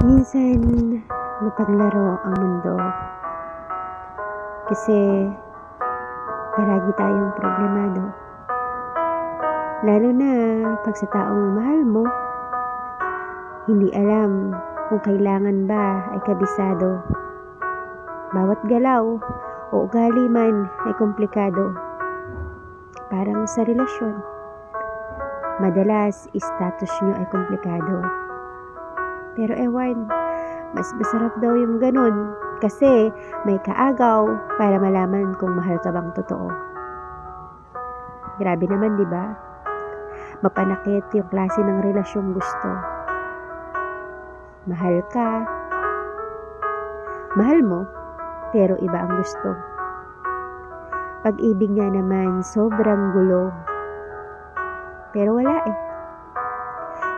Minsan, mapaglaro ang mundo kasi palagi tayong problemado. Lalo na pag sa taong mahal mo, hindi alam kung kailangan ba ay kabisado. Bawat galaw o ugali man ay komplikado. Parang sa relasyon, madalas status nyo ay komplikado. Pero ewan, mas masarap daw yung ganun kasi may kaagaw para malaman kung mahal ka bang totoo. Grabe naman, di ba? Mapanakit yung klase ng relasyong gusto. Mahal ka, mahal mo, pero iba ang gusto. Pag-ibig nga naman, sobrang gulo. Pero wala eh.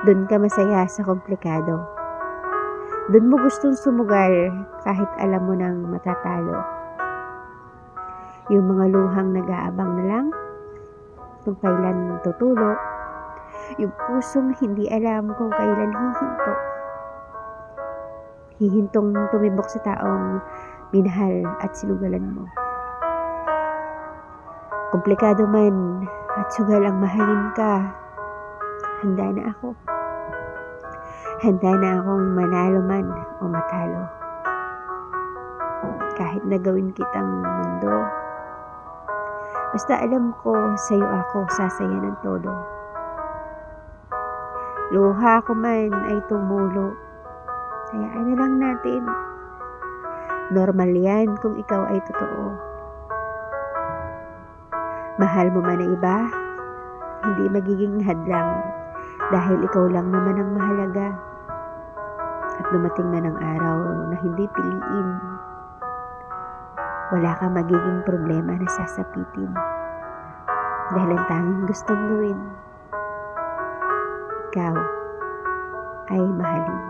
Doon ka masaya sa komplikado. Doon mo gustong sumugal kahit alam mo nang matatalo. Yung mga luhang nag-aabang na lang kung kailan tutulo. Yung pusong hindi alam kung kailan hihinto. Hihintong tumibok sa taong minahal at sinugalan mo. Komplikado man at sugal ang mahalin ka, handa na ako. Handa na akong manalo man o matalo. Kahit na gawin kitang mundo, basta alam ko sa'yo ako sasaya ng todo. Luha ko man ay tumulo, hayaan na lang natin. Normal yan kung ikaw ay totoo. Mahal mo man ang iba, hindi magiging hadlang dahil ikaw lang naman ang mahalaga. At dumating man ang araw na hindi piliin, wala kang magiging problema na sasapitin dahil ang tanging gustong gawin, ikaw ay mahalin.